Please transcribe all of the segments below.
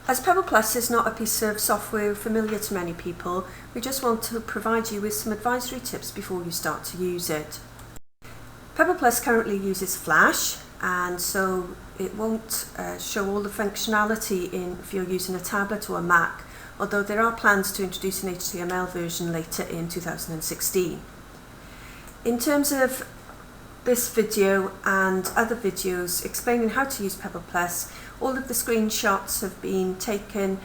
As Pebble Plus is not a piece of software familiar to many people, we just want to provide you with some advisory tips before you start to use it. Pebble Plus currently uses Flash, and so it won't show all the functionality if you're using a tablet or a Mac, although there are plans to introduce an HTML version later in 2016. In terms of this video and other videos explaining how to use Pebble Plus, all of the screenshots have been taken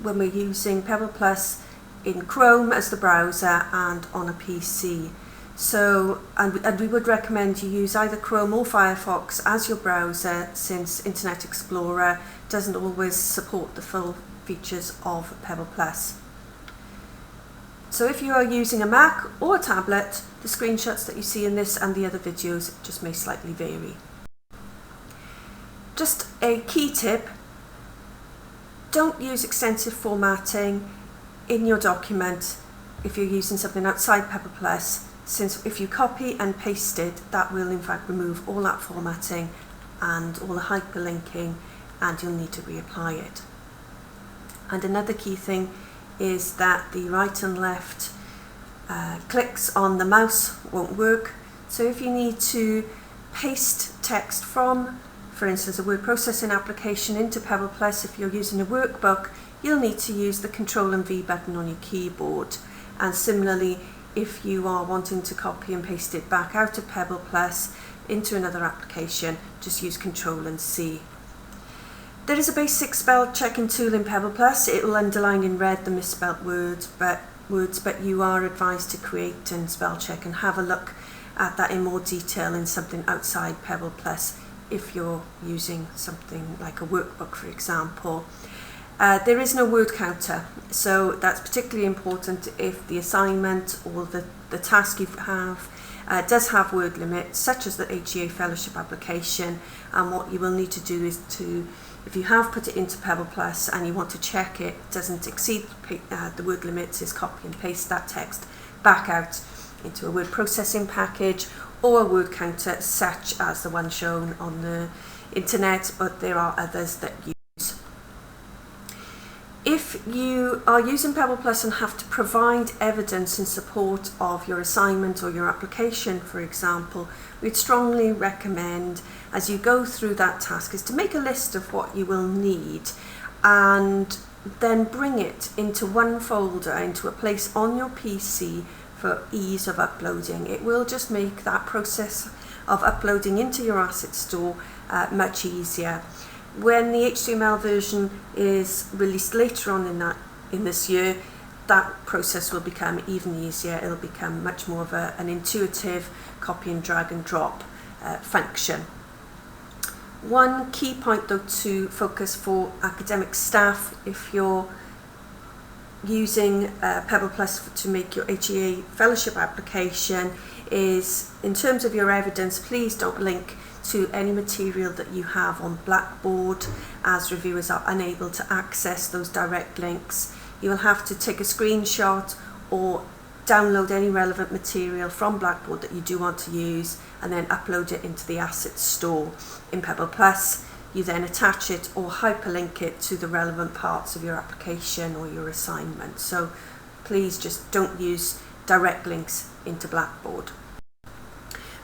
when we're using Pebble Plus in Chrome as the browser and on a PC. So, and we would recommend you use either Chrome or Firefox as your browser, since Internet Explorer doesn't always support the full features of Pebble Plus. So if you are using a Mac or a tablet, the screenshots that you see in this and the other videos just may slightly vary. Just a key tip: don't use extensive formatting in your document if you're using something outside Pebble Plus, since if you copy and paste it, that will in fact remove all that formatting and all the hyperlinking, and you'll need to reapply it. And another key thing is that the right and left clicks on the mouse won't work. So if you need to paste text from, for instance, a word processing application into Pebble Plus, if you're using a workbook, you'll need to use the Control and V button on your keyboard. And similarly, if you are wanting to copy and paste it back out of Pebble Plus into another application, just use Control and C. There is a basic spell checking tool in Pebble Plus. It will underline in red the misspelt words, but you are advised to create and spell check and have a look at that in more detail in something outside Pebble Plus if you're using something like a workbook, for example. There is no word counter, so that's particularly important if the assignment or the task you have does have word limits, such as the HEA Fellowship application. And what you will need to do is if you have put it into Pebble Plus and you want to check it doesn't exceed the word limits, is copy and paste that text back out into a word processing package or a word counter, such as the one shown on the internet, but there are others that use. If you are using Pebble Plus and have to provide evidence in support of your assignment or your application, for example, we'd strongly recommend, as you go through that task, is to make a list of what you will need and then bring it into one folder, into a place on your PC for ease of uploading. It will just make that process of uploading into your asset store much easier. When the HTML version is released later on in this year, that process will become even easier. It'll become much more of an intuitive copy and drag and drop function. One key point though to focus for academic staff, if you're using Pebble Plus to make your HEA Fellowship application, is in terms of your evidence, please don't link to any material that you have on Blackboard, as reviewers are unable to access those direct links. You will have to take a screenshot or download any relevant material from Blackboard that you do want to use and then upload it into the assets store in Pebble Plus. You then attach it or hyperlink it to the relevant parts of your application or your assignment. So please just don't use direct links into Blackboard.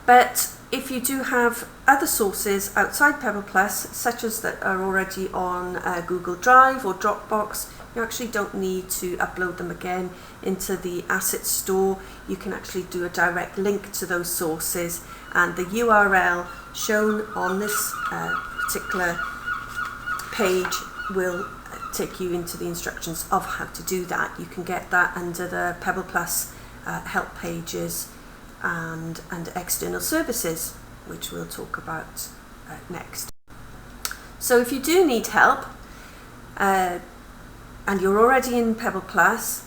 But if you do have other sources outside Pebble Plus, such as that are already on Google Drive or Dropbox, you actually don't need to upload them again into the Assets Store. You can actually do a direct link to those sources, and the URL shown on this particular page will take you into the instructions of how to do that. You can get that under the Pebble Plus help pages and external services, which we'll talk about next. So if you do need help and you're already in Pebble Plus,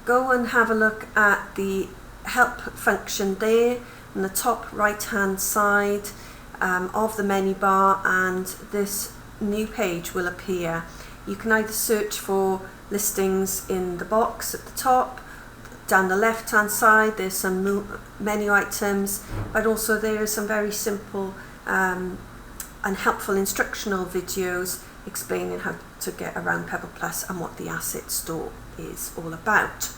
go and have a look at the help function there on the top right hand side of the menu bar, and this new page will appear. You can either search for listings in the box at the top. Down the left hand side there's some menu items, but also there are some very simple and helpful instructional videos explaining how to get around Pebble Plus and what the asset store is all about.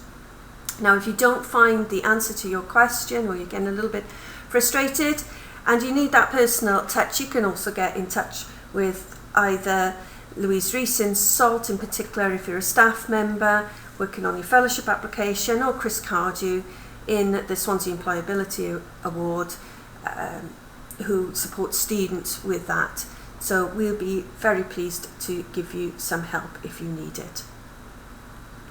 Now, if you don't find the answer to your question, or you're getting a little bit frustrated and you need that personal touch, you can also get in touch with either Louise, Rees in SALT in particular if you're a staff member working on your fellowship application, or Chris Cardew in the Swansea Employability Award, who supports students with that. So we'll be very pleased to give you some help if you need it.